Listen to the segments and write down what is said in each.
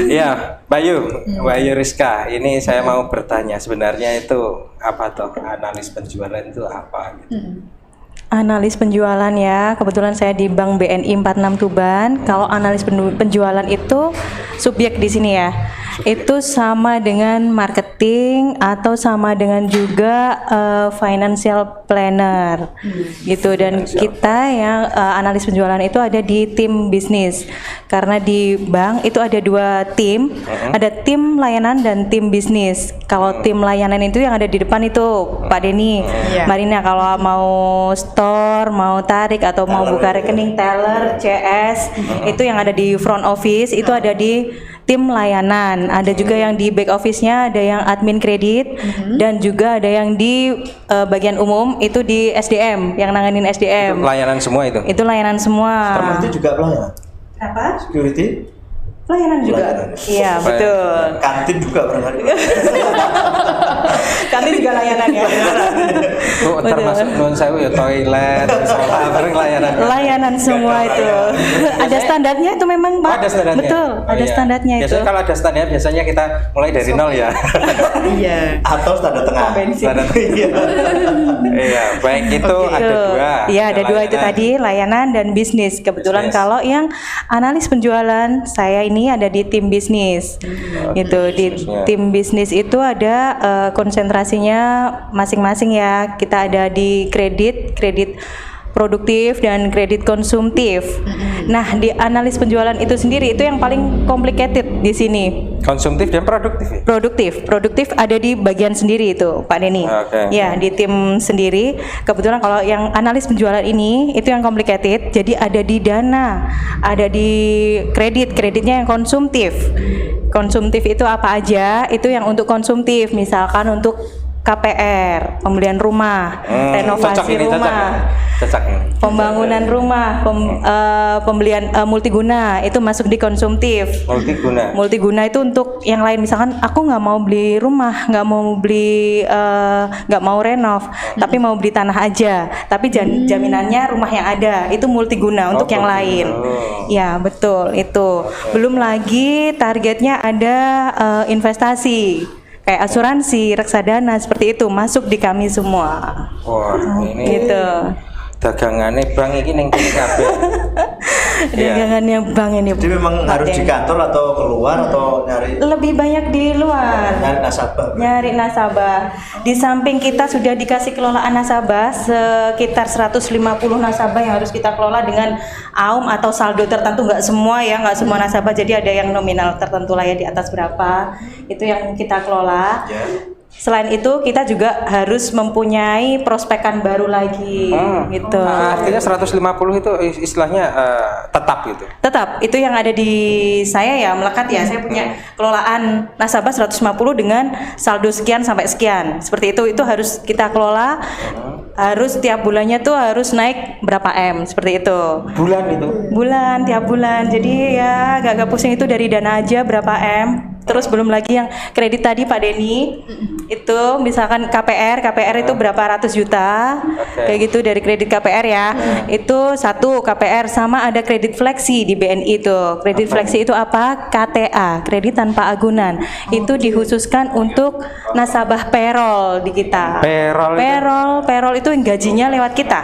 Ya, Bayu Rizka. Ini saya mau bertanya sebenarnya itu apa toh analis penjualan itu apa gitu. Analis penjualan ya, kebetulan saya di Bank BNI 46 Tuban. Kalau analis penjualan itu subjek di sini ya. Itu sama dengan marketing atau sama dengan juga financial planner gitu. Dan kita yang analis penjualan itu ada di tim bisnis. Karena di bank itu ada dua tim, ada tim layanan dan tim bisnis. Kalau tim layanan itu yang ada di depan itu Pak Denny, Marina kalau mau store, mau tarik atau mau buka rekening, teller, CS, itu yang ada di front office, itu ada di tim layanan. Ada juga yang di back office-nya, ada yang admin kredit, dan juga ada yang di bagian umum, itu di SDM, yang nanganin SDM. Itu layanan semua itu? Itu layanan semua. Security juga pelayanan? Apa? Security? Pelayanan juga. Iya, betul. Kantin juga barangkali. Kantin juga layanan ya. Oh, termasuk non sewu ya toilet, bareng layanan. Layanan semua itu. Ada standarnya itu memang, Pak. Oh, ada standarnya. Betul, ada standarnya itu. Biasanya kalau ada standar biasanya kita mulai dari nol ya. Iya. Atau standar tengah. Standar. Iya, baik itu ada dua. Iya, ada dua itu tadi, layanan dan bisnis. Kebetulan kalau yang analis penjualan saya ini ada di tim bisnis. Gitu. Di tim bisnis itu ada konsentrasinya masing-masing ya. Kita ada di kredit produktif dan kredit konsumtif. Nah, di analis penjualan itu sendiri itu yang paling complicated di sini. Konsumtif dan produktif. Produktif ada di bagian sendiri itu, Pak Denny. Ya, di tim sendiri. Kebetulan kalau yang analis penjualan ini itu yang complicated. Jadi ada di dana, ada di kreditnya yang konsumtif. Konsumtif itu apa aja? Itu yang untuk konsumtif, misalkan untuk KPR, pembelian rumah, renovasi rumah, pembangunan rumah, pembelian multiguna itu masuk di konsumtif. Multiguna itu untuk yang lain, misalkan aku nggak mau beli rumah, nggak mau renov, tapi mau beli tanah aja, tapi jaminannya rumah yang ada itu multiguna untuk yang lain. Ya betul itu. Belum lagi targetnya ada investasi. Kayak asuransi, reksadana seperti itu masuk di kami semua. Wah, ini gitu. Dagangannya bank ini yang kabeh. Dagangannya bank ini. Jadi memang harus di kantor atau keluar atau nyari? Lebih banyak di luar. Nyari nasabah. Di samping kita sudah dikasih kelolaan nasabah sekitar 150 nasabah yang harus kita kelola dengan AUM atau saldo tertentu, nggak semua ya, nggak semua nasabah. Jadi ada yang nominal tertentu lah ya, di atas berapa. Itu yang kita kelola. Selain itu kita juga harus mempunyai prospekan baru lagi gitu. Artinya 150 itu istilahnya tetap gitu. Tetap, itu yang ada di saya ya, melekat ya. Saya punya kelolaan nasabah 150 dengan saldo sekian sampai sekian. Seperti itu harus kita kelola. Harus tiap bulannya tuh harus naik berapa M, seperti itu. Bulan itu? Bulan, tiap bulan. Jadi ya agak pusing itu dari dana aja berapa M. Terus belum lagi yang kredit tadi Pak Denny, itu misalkan KPR itu berapa ratus juta, kayak gitu dari kredit KPR ya. Itu satu KPR, sama ada kredit fleksi di BNI itu. Kredit fleksi itu apa? KTA, kredit tanpa agunan. Itu dikhususkan untuk nasabah payroll di kita. Payroll itu yang gajinya lewat kita.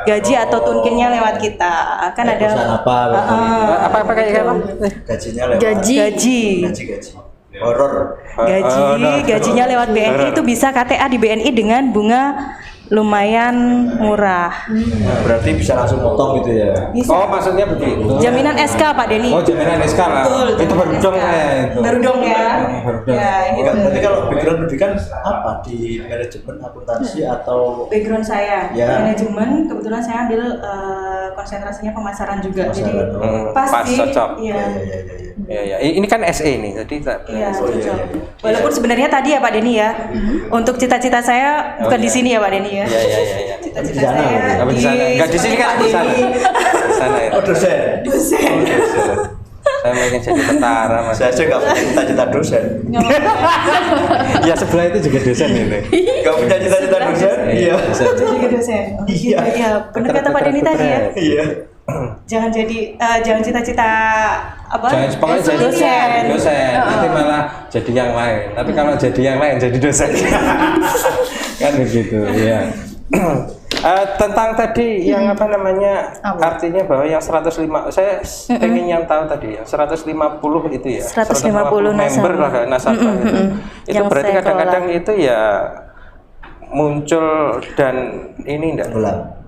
Gaji atau tunkinnya lewat kita. Kan ada apa kayak apa? Gajinya lewat gaji. Horor. Gajinya lewat BNI itu bisa KTA di BNI dengan bunga lumayan murah. Berarti bisa langsung potong gitu ya? Bisa. Oh, maksudnya begitu. Jaminan SK Pak Denny. Oh, jaminan SK lah. Betul, itu baru dong ya itu. Baru dong ya. Ya, gitu. Berarti kalau background pendidikan apa, di manajemen akuntansi atau? Background saya manajemen, kebetulan saya ambil konsentrasinya pemasaran juga. Jadi pas cocok. Iya. Ya. Ini kan SE nih, jadi cocok. Walaupun sebenarnya tadi ya Pak Denny ya, untuk cita-cita saya bukan di sini ya Pak Denny ya. Iya. Cita-cita saya di sana. Enggak di sini kan, di sana. Di sana ya. Oh, dosen. Saya ingin jadi tentara, Mas. Saya enggak punya cita-cita dosen. Ya, sebelah itu juga dosen ini. Enggak punya cita-cita dosen? Iya. Jadi dosen. Iya, benar kata Pak Denny tadi ya. Iya. jangan cita-cita apa? Pokoknya jadi dosen. Nanti malah jadi yang lain. Tapi kalau jadi yang lain jadi dosen. Kan begitu, ya. Tentang tadi yang apa namanya artinya bahwa yang 105 saya pengen yang tahu tadi yang 150 itu ya 150 member lah nasabah itu yang berarti saya kadang-kadang itu ya muncul dan ini enggak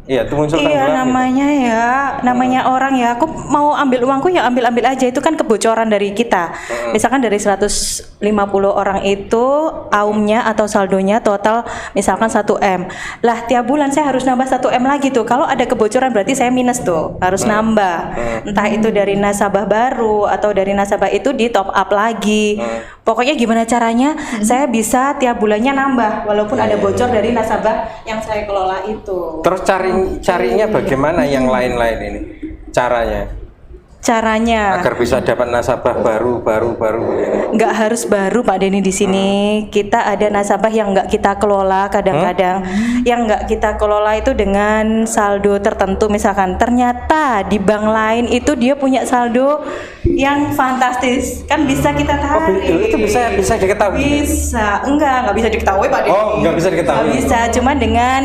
iya itu muncul iya tenggelam namanya gitu. ya namanya orang ya aku mau ambil uangku ya ambil aja itu kan kebocoran dari kita misalkan dari 150 orang itu aumnya atau saldonya total misalkan 1M lah tiap bulan saya harus nambah 1M lagi tuh kalau ada kebocoran berarti saya minus tuh harus nambah entah itu dari nasabah baru atau dari nasabah itu di top up lagi pokoknya gimana caranya saya bisa tiap bulannya nambah walaupun ada bocor dari nasabah yang saya kelola itu terus carinya bagaimana yang lain-lain ini caranya agar bisa dapat nasabah baru begini. Nggak harus baru Pak Denny di sini. Kita ada nasabah yang nggak kita kelola kadang-kadang. Yang nggak kita kelola itu dengan saldo tertentu misalkan. Ternyata di bank lain itu dia punya saldo yang fantastis. Kan bisa kita tarik. Itu bisa diketahui. Bisa. Nggak bisa diketahui Pak Denny. Oh, nggak bisa diketahui. Nggak bisa. Cuma dengan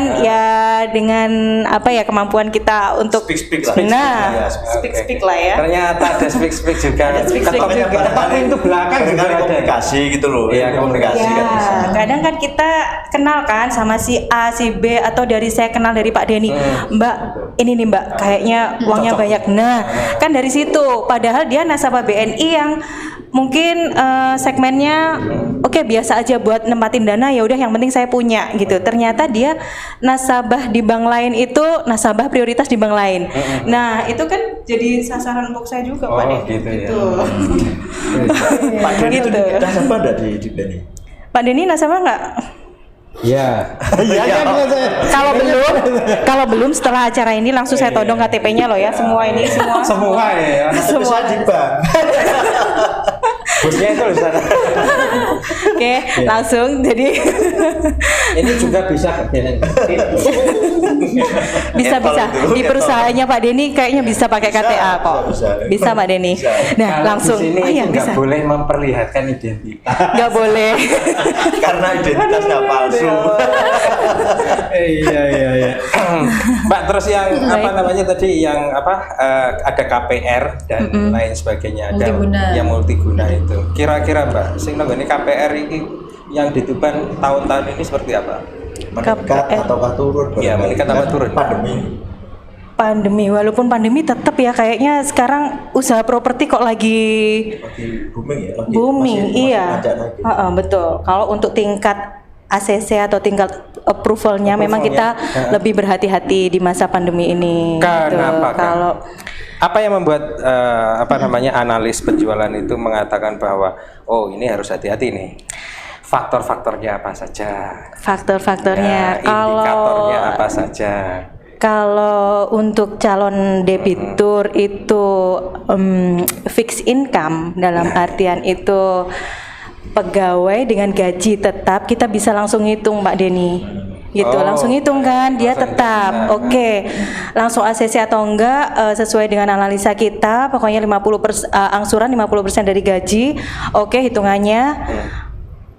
dengan apa ya kemampuan kita untuk speak lah. Nah, speak lah ya. Ternyata ada speak juga. Ada speak juga. Ketok pintu belakang juga ada. Komunikasi gitu loh. Iya, komunikasi Ya, kan bisa. kadang kan kita kenal kan sama si A, si B atau dari saya kenal dari Pak Denny. Mbak, ini nih Mbak, kayaknya uangnya banyak. Nah, kan dari situ. Padahal dia nasabah BNI yang mungkin segmennya oke, biasa aja buat nempatin dana ya udah yang penting saya punya gitu. Ternyata dia nasabah di bank lain itu nasabah prioritas di bank lain. Nah, itu kan jadi sasaran untuk saya juga Pak Denny. Gitu ya. Pak Denny itu Gitu. nasabah ada di BNI? Pak Denny nasabah nggak? Iya. Kalau belum setelah acara ini langsung saya todong KTP-nya loh ya semua Semua ya. Tapi saya di bank. Bosnya itu di sana. Oke, langsung jadi Ini juga bisa bisa di perusahaannya Pak Denny kayaknya bisa pakai KTA kok. Bisa Pak Denny. Nah, langsung. Di sini iya, nggak bisa. boleh memperlihatkan identitas. Nggak boleh. Karena identitasnya palsu. Iya. Mbak, terus yang apa namanya tadi yang ada KPR dan lain sebagainya ada Multiguna. yang multiguna itu. Kira-kira Mbak, sing ini KPR ini yang di Tuban tahun-tahun ini seperti apa? Meningkat ataukah turun? Iya, meningkat apa turun? Pandemi. Walaupun pandemi tetap ya kayaknya sekarang usaha properti kok lagi booming ya. booming, iya. Masih naik. Betul. Kalau untuk tingkat ACC atau tingkat approvalnya memang kita lebih berhati-hati di masa pandemi ini. Kenapa? Gitu. Kalau apa yang membuat analis penjualan itu mengatakan bahwa oh ini harus hati-hati nih? Faktor-faktornya apa saja? faktor-faktornya Indikatornya apa saja? Kalau untuk calon debitur itu fixed income dalam artian itu pegawai dengan gaji tetap kita bisa langsung hitung Mbak Denny gitu langsung hitung kan dia tetap oke. Langsung ACC atau enggak sesuai dengan analisa kita pokoknya 50% angsuran 50% dari gaji oke hitungannya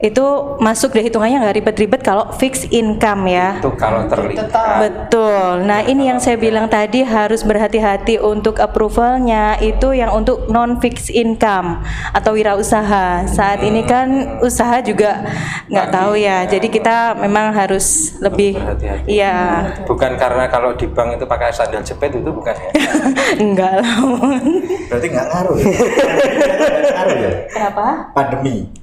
itu masuk deh hitungannya nggak ribet-ribet kalau fixed income ya. Itu kalau terlihat. Betul. Nah ini yang saya bilang tadi harus berhati-hati untuk approvalnya itu yang untuk non fixed income atau wirausaha. Saat ini kan usaha juga nggak tahu ya. Jadi kita memang harus lebih berhati-hati. Iya. Bukan karena kalau di bank itu pakai sandal jepit itu bukan ya? Enggak lah. Berarti nggak ngaruh ya? Ngaruh ya? Kenapa? Pandemi.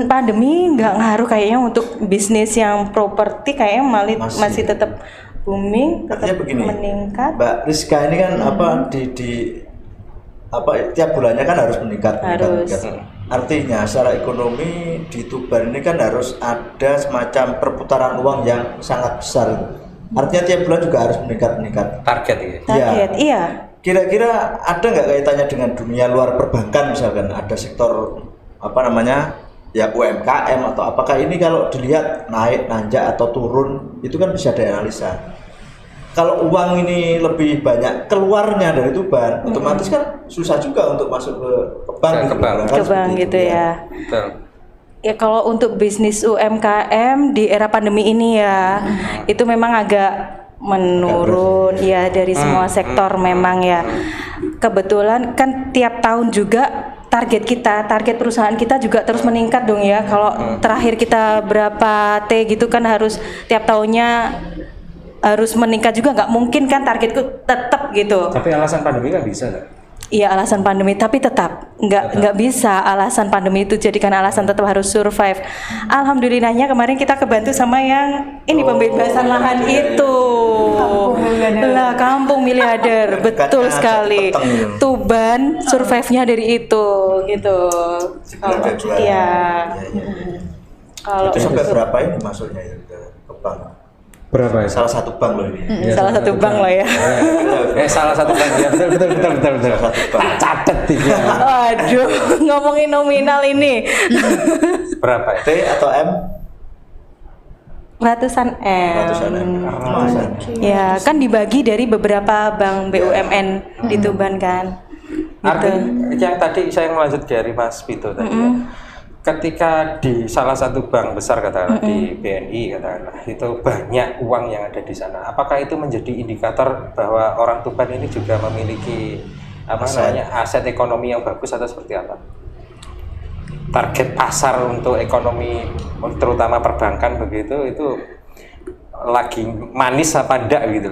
Pandemi nggak ngaruh kayaknya untuk bisnis yang properti kayaknya masih tetap booming, tetap Artinya begini, meningkat. Mbak Rizka ini kan tiap bulannya kan harus meningkat. Artinya secara ekonomi di Tuban ini kan harus ada semacam perputaran uang yang sangat besar itu. Artinya tiap bulan juga harus meningkat. Target ya. Target, iya. Kira-kira ada nggak kaitannya dengan dunia luar perbankan misalkan ada sektor ya UMKM atau apakah ini kalau dilihat naik, nanjak atau turun itu kan bisa dianalisa. kalau uang ini lebih banyak keluarnya dari Tuban, otomatis kan susah juga untuk masuk ke bank Ke bank. Kan Ke bank seperti gitu itu, ya. Betul. Ya kalau untuk bisnis UMKM di era pandemi ini ya, itu memang agak menurun ya dari semua sektor memang ya. Kebetulan kan tiap tahun juga target perusahaan kita juga terus meningkat dong ya. Kalau terakhir kita berapa T gitu kan harus tiap tahunnya harus meningkat juga, nggak mungkin kan targetku tetap gitu. Tapi alasan pandemi kan bisa nggak? Iya alasan pandemi, tapi tetap nggak bisa alasan pandemi itu jadikan alasan, tetap harus survive. Alhamdulillahnya kemarin kita kebantu sama yang ini pembebasan lahan itu. Lah kampung miliarder, betul Dekatnya sekali. peteng gitu. Tuban survive-nya dari itu gitu. Bulan Februari. Iya. Kalau Itu sampai berapa ini masuknya itu ke bank? Berapa ya? Salah satu bank loh ini. Ya, salah satu bank lah ya. Salah satu bank ya, betul. Tak catet tiga. Aduh, ngomongin nominal ini. Berapa ya? T atau M? Ratusan M. Ratusan M. Ratusan. Ya, kan dibagi dari beberapa bank BUMN di Tuban kan. Gitu. Artinya yang tadi saya melanjut dari Mas Vito tadi ya. Ketika di salah satu bank besar katakanlah di BNI katakanlah itu banyak uang yang ada di sana. Apakah itu menjadi indikator bahwa orang Tuban ini juga memiliki aset ekonomi yang bagus atau seperti apa? Target pasar untuk ekonomi terutama perbankan begitu itu lagi manis apa enggak gitu?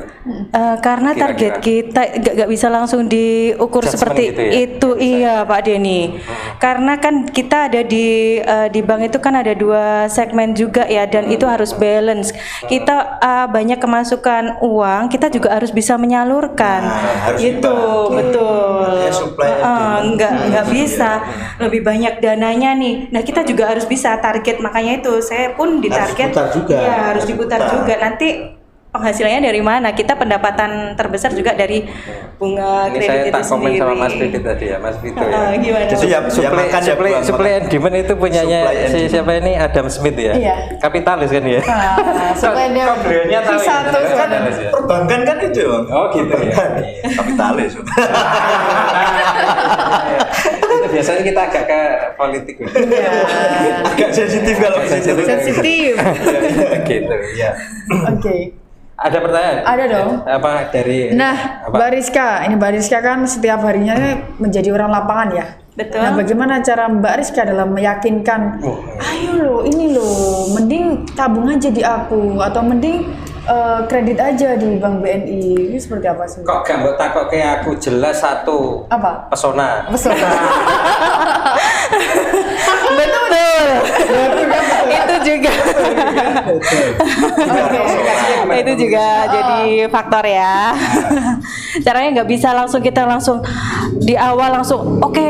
Karena Kira-kira. target kita nggak bisa langsung diukur Judgement seperti gitu ya? itu, iya Pak Denny. Karena kan kita ada di bank itu kan ada 2 segmen juga ya, dan itu harus balance. Kita banyak kemasukan uang, kita juga harus bisa menyalurkan. Nah, harus Gitu, dibantu. betul. Ya, supply and Nggak bisa lebih banyak dananya nih. Nah kita juga harus bisa target, makanya itu saya pun ditarget. diputar juga. Iya, harus diputar Diputar. juga. Nanti penghasilannya dari mana? Kita pendapatan terbesar juga dari bunga Ini kredit saya itu tak komen sendiri. sama Mas Vito tadi ya, Mas Vito ya. Gimana? Jadi ya makan ya buang Supply makan. and demand itu punyanya Supply and si demand. siapa ini Adam Smith ya? Iya. Kapitalis kan ya? Supply and demand. Kok beliaunya tahu ya? Satu Kan Kapitalis ya? perbankan kan itu. Bang. Oh gitu ya. Perbankan. Kapitalis. Itu biasanya kita agak ke politik. Agak sensitif kalau sensitif. Sensitif. Gitu ya. Oke. Ada pertanyaan? Ada dong. Apa dari Nah, apa? Mbak Rizka, ini Mbak Rizka kan setiap harinya menjadi orang lapangan ya. Betul. Nah, bagaimana cara Mbak Rizka dalam meyakinkan, ayo lo, ini lo, mending tabung aja di aku, atau mending kredit aja di Bank BNI. Ini seperti apa sih? Kok gak mbok takok ke aku jelas satu Apa? pesona. Pesona. Betul. Itu juga. Itu juga jadi faktor ya. Caranya nggak bisa langsung kita langsung di awal langsung oke,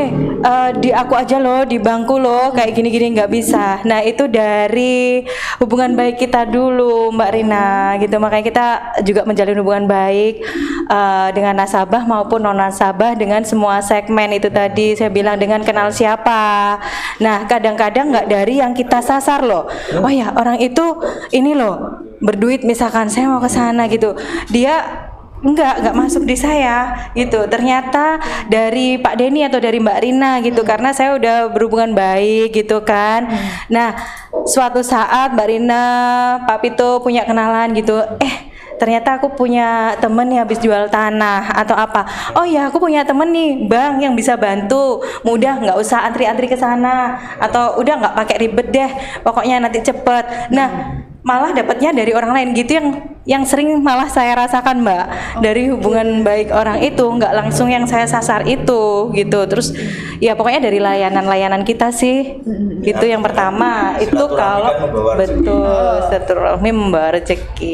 di aku aja loh, di bangku loh, kayak gini-gini nggak bisa. Nah itu dari hubungan baik kita dulu Mbak Rina gitu. Makanya kita juga menjalin hubungan baik dengan nasabah maupun non nasabah, dengan semua segmen itu tadi saya bilang, dengan kenal siapa. Nah kadang-kadang nggak dari yang kita sasar loh. Oh ya orang itu ini loh berduit, misalkan saya mau ke sana gitu, dia enggak masuk di saya gitu, ternyata dari Pak Denny atau dari Mbak Rina gitu, karena saya udah berhubungan baik gitu kan. Nah suatu saat Mbak Rina, Pak Pito punya kenalan gitu, ternyata aku punya temen nih habis jual tanah atau apa. Oh ya aku punya temen nih bang yang bisa bantu, mudah, nggak usah antri-antri ke sana, atau udah nggak pakai ribet deh, pokoknya nanti cepet. Nah malah dapatnya dari orang lain gitu, yang sering malah saya rasakan Mbak, dari hubungan baik orang itu, nggak langsung yang saya sasar itu gitu. Terus ya pokoknya dari layanan kita sih, itu yang pertama. Itu Silaturahmi kalau kan membawa rezeki. betul silaturahmi membawa rezeki.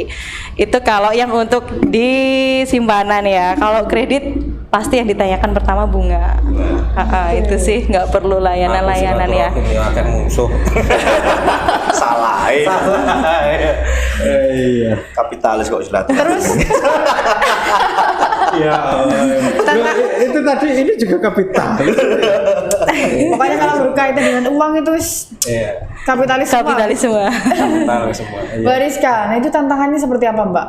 Itu kalau yang untuk di simpanan ya. Kalau kredit pasti yang ditanyakan pertama bunga. Itu sih nggak perlu layanan-layanan ya. Akan musuh. Salah. Iya. Kapitalis kok silaturahmi. Terus Ya. Itu tadi ini juga kapitalis. pokoknya kalau berkaitan dengan uang itu Iya. kapitalis semua. Kapitalis semua. Kapitalis semua. Iya. Mbak Rizka, nah itu tantangannya seperti apa Mbak?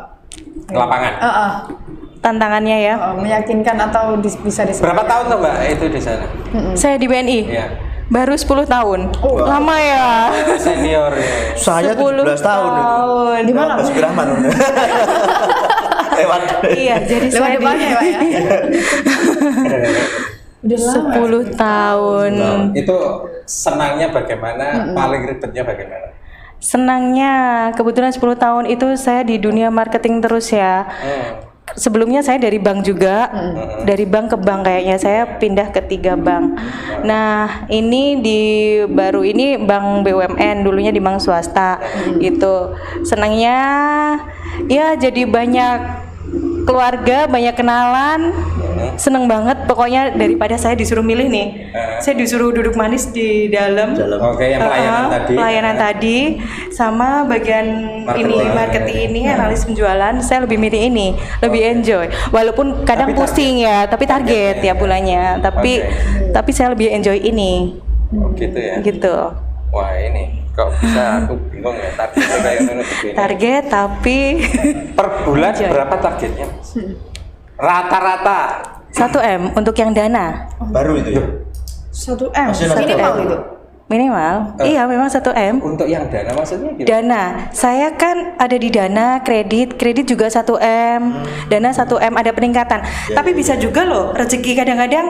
lapangan. Tantangannya ya. Meyakinkan atau bisa disebut. Berapa tahun tuh Mbak itu di sana? Saya di BNI. Iya. Baru 10 tahun. Lama ya. Senior ya. Saya 10 17 tahun. Di mana? Mas Brahman. Lewat. Iya, jadi Lewat saya depannya ya, Pak ya. Udah lama. 10 tahun. Itu senangnya bagaimana? Paling ribetnya bagaimana? Senangnya kebetulan 10 tahun itu saya di dunia marketing terus ya. Sebelumnya saya dari bank juga, dari bank ke bank kayaknya saya pindah ke 3 bank. Nah ini baru ini bank BUMN, dulunya di bank swasta. Itu senangnya ya jadi banyak keluarga, banyak kenalan, seneng banget. Pokoknya daripada saya disuruh milih nih, saya disuruh duduk manis di dalam. Oke, yang pelayanan tadi. Pelayanan tadi, sama bagian marketing ini, analis penjualan. Saya lebih milih ini, lebih enjoy. Walaupun kadang Tapi pusing ya, tapi target ya bulannya. Tapi saya lebih enjoy ini. Gitu ya. Gitu. Wah ini kok bisa aku bingung ya targetnya kayak mana begini. Target tapi Per bulan Enjoy. berapa targetnya? Rata-rata 1M untuk yang dana. Baru itu ya. 1M. Masih ada Minimal 1M. itu. Minimal. Iya, memang 1M. untuk yang dana maksudnya gimana? Dana, saya kan ada di dana, kredit juga 1M, dana 1M ada peningkatan. Tapi bisa juga loh rezeki kadang-kadang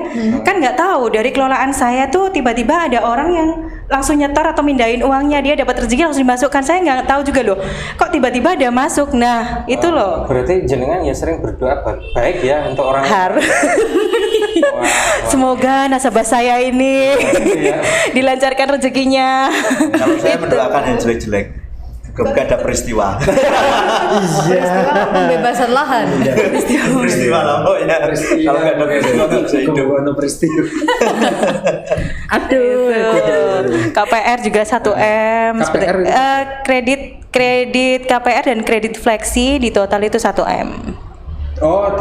kan nggak tahu dari kelolaan saya tuh tiba-tiba ada orang yang langsung nyetor atau mindahin uangnya, dia dapat rezeki langsung dimasukkan. Saya nggak tahu juga loh, kok tiba-tiba ada masuk. Nah itu loh Berarti jenengan ya sering berdoa baik ya untuk orang harus. Semoga nasabah saya ini dilancarkan rezekinya. Kalau saya mendoakan yang jelek-jelek. Bukan ada peristiwa. Peristiwa pembebasan lahan. Peristiwa lah, oh ya. Kalau nggak ada peristiwa nggak bisa hidup. Aduh. KPR juga 1M. KPR itu? Kredit KPR dan kredit fleksi di total itu 1M. Oh,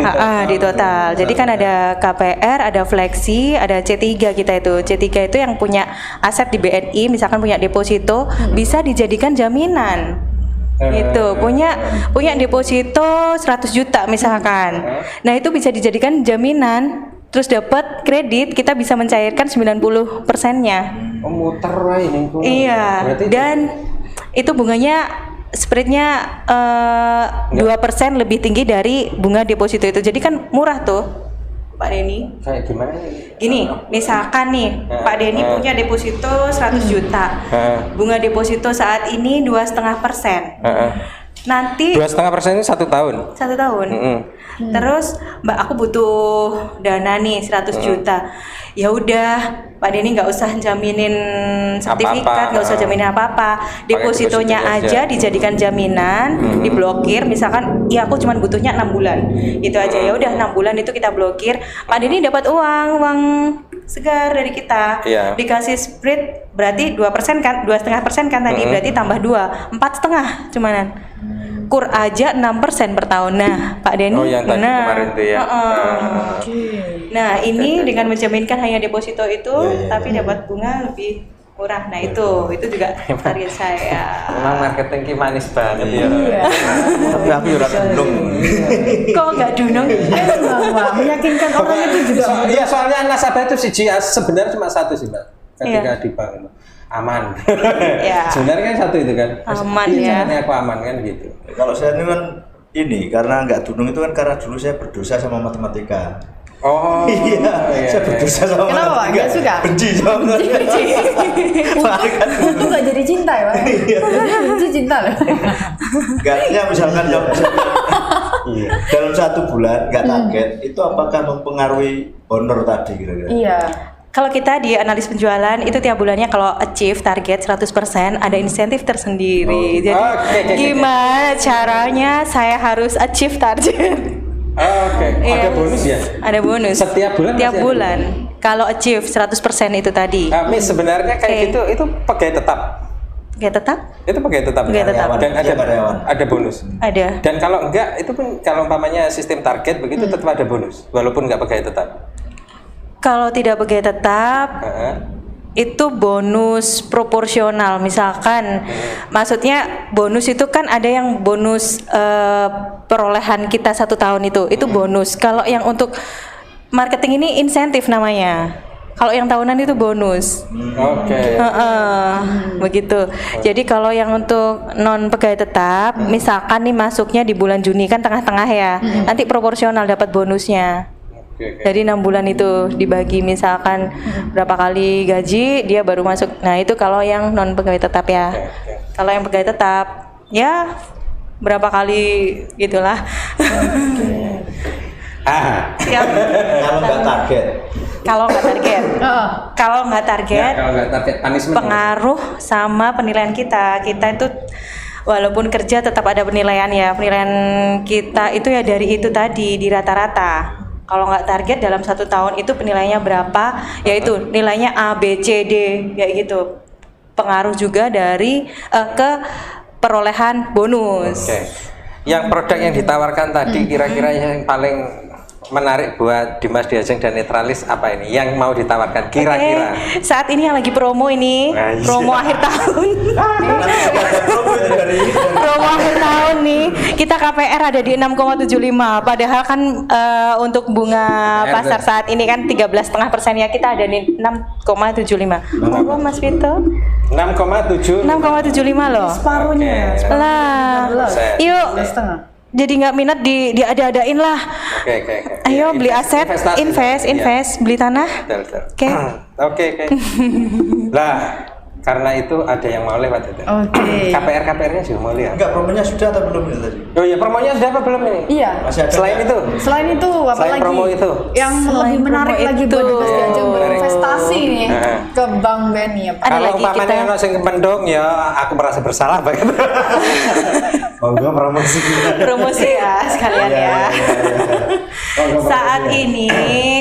Di total. Jadi kan ada KPR, ada fleksi, ada C3 kita itu. C3 itu yang punya aset di BNI, misalkan punya deposito, bisa dijadikan jaminan. Itu punya deposito 100 juta misalkan. Nah, itu bisa dijadikan jaminan. Terus dapat kredit, kita bisa mencairkan 90%-nya. Oh, muter lah ini. Iya. Berarti Dan itu bunganya spreadnya 2% lebih tinggi dari bunga deposito itu. Jadi kan murah tuh, Pak Denny. kayak gimana ini? Gini, misalkan nih Pak Denny punya deposito 100 juta. Bunga deposito saat ini 2,5%. Nanti 2,5% ini 1 tahun. 1 tahun. Terus Mbak, aku butuh dana nih 100 juta. Ya udah, Pak Denny nggak usah jaminin sertifikat, nggak usah jaminin apa-apa. Depositonya aja dijadikan jaminan, diblokir. Misalkan, ya aku cuma butuhnya 6 bulan. Itu aja, ya udah 6 bulan itu kita blokir. Pak Denny dapat uang segar dari kita. Iya. Dikasih spread berarti 2% kan, 2,5% kan tadi, berarti tambah 2, 4,5 cumanan. Kur aja 6% per tahun. Nah, Pak Denny. Oh, yang tadi kemarin tuh ya. Nah, ini dengan menjaminkan hanya deposito itu, tapi dapat bunga lebih murah. Nah, itu juga target saya. Memang marketing ki manis banget ya. Tapi aku juga belum. Kok nggak dunung? Wah, meyakinkan orang itu juga. Iya, soalnya nasabah itu sebenarnya cuma satu sih, Mbak. Ketika Iya. di bank itu aman. Iya. Sebenarnya kan satu itu kan. Aman Iya, ya. caranya aku aman kan gitu. Kalau saya ini kan karena nggak dunung itu kan karena dulu saya berdosa sama matematika. Oh. Iya, saya berdosa sama Kenapa, Pak? matematika. Nggak suka? Benci sama matematika. Itu nggak jadi cinta ya, Pak? Itu cinta loh. Artinya misalkan dalam 1 bulan nggak target, itu apakah mempengaruhi honor tadi kira-kira? Iya. Kalau kita di analis penjualan itu tiap bulannya kalau achieve target 100% ada insentif tersendiri. Jadi Oke. gimana caranya saya harus achieve target? Oke. Ada Iya. bonus ya? Ada bonus. Setiap bulan Tiap masih ada bulan. Kalau achieve 100% itu tadi. Miss, sebenarnya kayak Oke. gitu itu pegawai tetap. Kayak tetap Itu pegawai tetap. Pegawai tetap. Dan Iya, karyawan. ada bonus. ada. Dan kalau enggak itu pun kalau umpamanya sistem target begitu tetap ada bonus walaupun enggak pegawai tetap. Kalau tidak pegawai tetap Heeh. itu bonus proporsional. Misalkan maksudnya bonus itu kan ada yang bonus perolehan kita 1 tahun itu bonus. Kalau yang untuk marketing ini insentif namanya. Kalau yang tahunan itu bonus. Oke. Begitu. Jadi kalau yang untuk non pegawai tetap, misalkan nih masuknya di bulan Juni kan tengah-tengah ya, nanti proporsional dapat bonusnya. Jadi 6 bulan itu dibagi misalkan berapa kali gaji dia baru masuk. Nah itu kalau yang non pegawai tetap ya. Kalau yang pegawai tetap ya berapa kali gitulah. Kalau nggak target. Kalau nggak target, kalau nggak target, Kalau nggak target punishment. pengaruh sama penilaian kita. Kita itu walaupun kerja tetap ada penilaian ya. Penilaian kita itu ya dari itu tadi di rata-rata. Kalau nggak target dalam 1 tahun itu penilaiannya berapa? Yaitu nilainya A, B, C, D, kayak gitu. Pengaruh juga dari ke perolehan bonus. Oke. Yang produk yang ditawarkan tadi kira-kira yang paling menarik buat Dimas Diajeng dan Netralis apa ini? Yang mau ditawarkan kira-kira? Oke, saat ini yang lagi promo ini, Nah, iya. promo akhir tahun. Promo akhir tahun nih, kita KPR ada di 6,75. Padahal kan untuk bunga pasar saat ini kan 13,5% ya, kita ada di 6,75. Monggo Mas Vito. 6,7. 6,75 loh. Separuhnya. Lah, yuk. Setengah. Jadi nggak minat diada-adain lah. Oke. Ayo beli aset, Investasi. invest, beli tanah. Betul. Oke. Oke. Lah, karena itu ada yang mau lewat itu. Oke. KPR-nya juga mau lihat. Enggak, promonya sudah atau belum ini tadi? Oh iya, promonya sudah apa belum ini? Iya. Masih ada. Selain itu, Selain itu apa Selain lagi? promo itu. Yang Selain lebih menarik promo lagi itu. buat Dimas Diajeng berinvestasi nih Heeh. ke Bank BNI apa? Ada kalau lagi umpamanya kita- ono sing kependong ya aku merasa bersalah banget. Monggo promosi. Promosi ya sekalian ya. Saat ini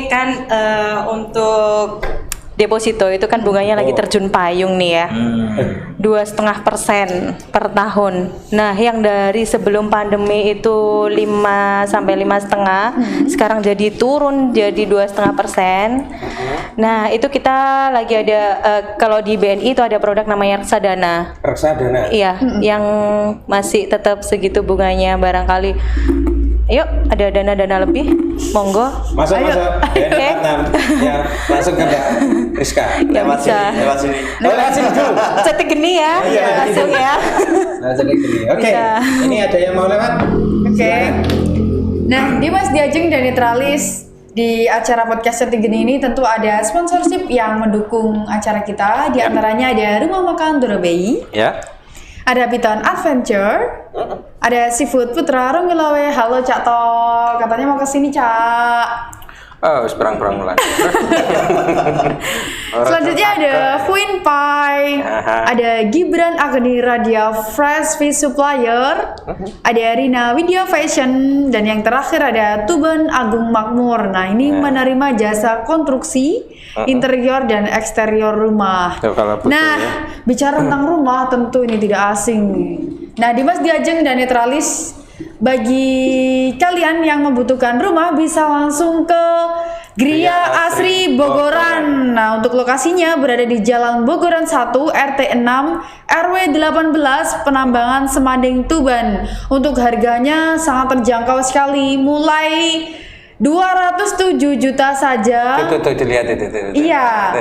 kan untuk deposito itu kan bunganya lagi terjun payung nih ya, 2,5% per tahun. Nah, yang dari sebelum pandemi itu 5 sampai 5,5, sekarang jadi turun jadi 2,5%. Nah, itu kita lagi ada kalau di BNI itu ada produk namanya reksadana. Reksadana. Iya, yang masih tetap segitu bunganya barangkali. Yuk, ada dana-dana lebih, monggo. Masuk. Oke. Ya, langsung ke Mbak Rizka. Ya Lewat bisa. sini, lewat sini. Lewat sini dulu. Cetik gini ya, langsung ya. Nah, jadi gini. Oke. Bisa. Ini ada yang mau lewat? Oke. Nah, Dimas Diajeng dan Netralis di acara podcast Cetik Geni ini tentu ada sponsorship yang mendukung acara kita. Di antaranya ada Rumah Makan Dorobei, Ya. ada Piton Adventure, ada Seafood Putra Romilawe. Halo Cak Tok, katanya mau kesini Cak. Oh, berang-berang mulai. Selanjutnya ada Queen Pie, Aha. ada Gibran Agni Radia Fresh Fish Supplier, ada Rina Widya Fashion, dan yang terakhir ada Tuban Agung Makmur. Nah ini menerima jasa konstruksi interior dan eksterior rumah. Tuh, kalau butuh Nah ya. bicara tentang rumah tentu ini tidak asing. Nah Dimas Diajeng dan Netralis, bagi kalian yang membutuhkan rumah bisa langsung ke Gria Asri Bogoran. Nah, untuk lokasinya berada di Jalan Bogoran 1 RT 6 RW 18 Penambangan Semanding Tuban. Untuk harganya sangat terjangkau sekali, mulai 207 juta saja. Tuh, dilihat itu. Iya.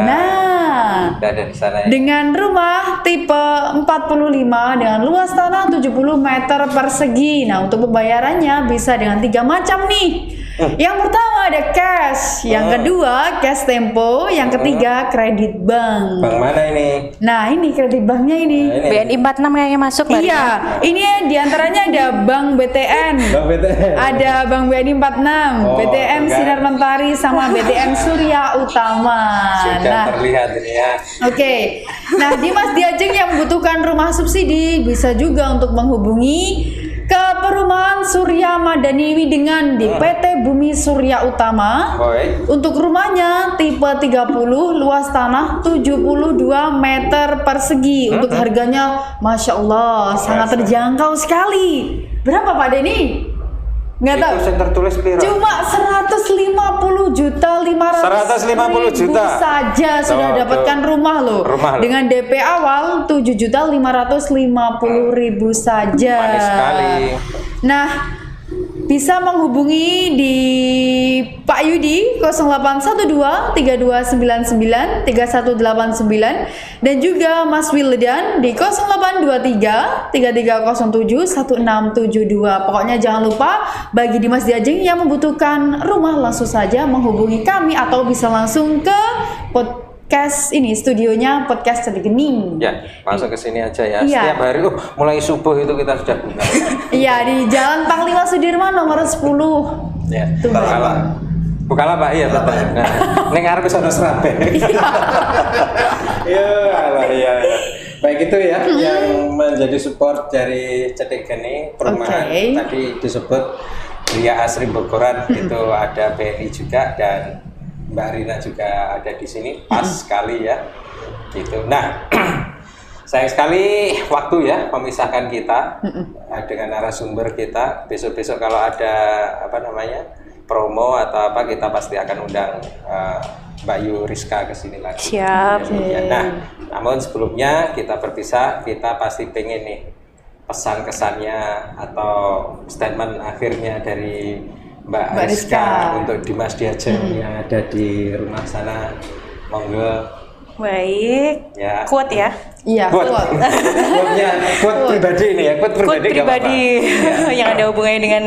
Nah, ada di sana ya. dengan rumah tipe 45 dengan luas tanah 70 meter persegi. Nah, untuk pembayarannya bisa dengan 3 macam nih. Yang pertama ada cash, yang kedua cash tempo, yang ketiga kredit bank. Bang mana ini? Nah, ini kredit banknya ini. Nah, ini. BNI 46 kayaknya masuk Mbak Rina. Iya, ini diantaranya ada Bank BTN, Bang BTN. ada Bank BNI 46, Oh, BTM enggak. Sinar Mentari sama BTM Surya Utama. Sudah terlihat ini ya. Oke, nah Dimas Diajeng yang membutuhkan rumah subsidi bisa juga untuk menghubungi ke Perumahan Surya Madani Widengan di PT Bumi Surya Utama. Boy. Untuk rumahnya tipe 30, luas tanah 72 meter persegi. Untuk harganya Masya Allah sangat terjangkau sekali. Berapa Pak Denny? Nggak tahu. Itu yang tertulis piro? Cuma 150.500.000 saja sudah Tuh, dapatkan rumah loh. Dengan DP awal 7.550.000 saja. Manis sekali. Nah, bisa menghubungi di Pak Yudi 0812 3299 3189 dan juga Mas Wildan di 0823 3307 1672. Pokoknya jangan lupa bagi Dimas Diajeng yang membutuhkan rumah langsung saja menghubungi kami atau bisa langsung ke podcast ini, studionya podcast Cedik Geni. Ya, langsung ke sini aja ya. Iya. Setiap hari mulai subuh itu kita sudah buka. Iya, di Jalan Panglima Sudirman nomor 10. Ya. Tuh, Bukalapak, iya betul. Nah, ning arep wis ana serabe. Ya, Allah ya. Baik itu ya yang menjadi support dari Cedik Geni perumahan. Oke. Tadi disebut Gria Asri Bogoran itu ada BNI juga dan Mbak Rina juga ada di sini, pas sekali ya, gitu. Nah, sayang sekali waktu ya memisahkan kita dengan narasumber kita. Besok-besok kalau ada promo atau apa kita pasti akan undang Mbak Yu Rizka ke sini lagi. Siap. Ya, nah, namun sebelumnya kita berpisah, kita pasti pengen nih pesan kesannya atau statement akhirnya dari Mbak Rizka untuk Dimas Diajeng yang ada di rumah sana, monggo. Baik. Ya. Quote ya. Iya, Quote pribadi ini ya, quote Quote pribadi. nggak pribadi apa-apa. yang ada hubungannya dengan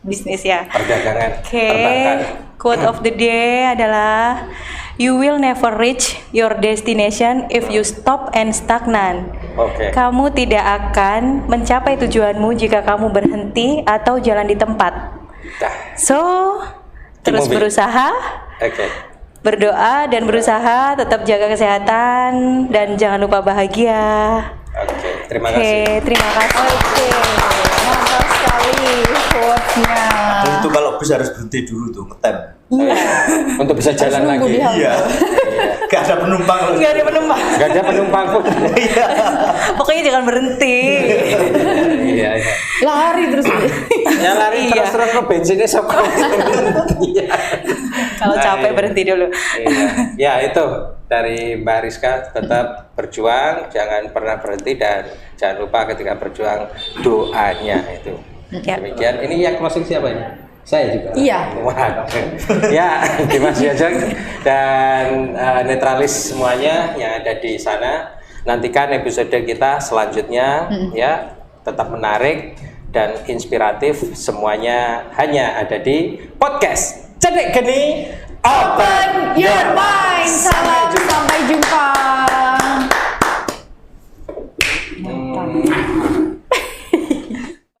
bisnis ya. Perdagangan. Oke. Perbankan. Quote of the day adalah you will never reach your destination if you stop and stagnant. Oke. Kamu tidak akan mencapai tujuanmu jika kamu berhenti atau jalan di tempat. Dah. So, terus moving. berusaha, Oke. berdoa dan berusaha, tetap jaga kesehatan dan jangan lupa bahagia. Oke, terima Oke, kasih. terima kasih. Oke, mantap sekali quote-nya. Itu kalau bis harus berhenti dulu tuh ngetem. Iya. Untuk bisa jalan Harus nunggu lagi. di halte. Iya. Gak ada penumpang loh. Nggak ada penumpang. Gak ada penumpang pun. Iya. Pokoknya jangan berhenti. Iya, iya. Lari terus. Ya lari Iya. terus ke bensinnya sok. Iya. Kalau capek Iya. berhenti dulu. Iya. Ya itu dari Mbak Rizka, tetap berjuang, jangan pernah berhenti dan jangan lupa ketika berjuang doanya itu. Ya. Demikian. Ini yang closing siapa ini? Saya juga. Iya. Wah, ya, Dimas Diajeng dan netralis semuanya yang ada di sana. Nantikan episode kita selanjutnya ya, tetap menarik dan inspiratif, semuanya hanya ada di podcast Cedik Geni Open your mind. Salam, sampai jumpa.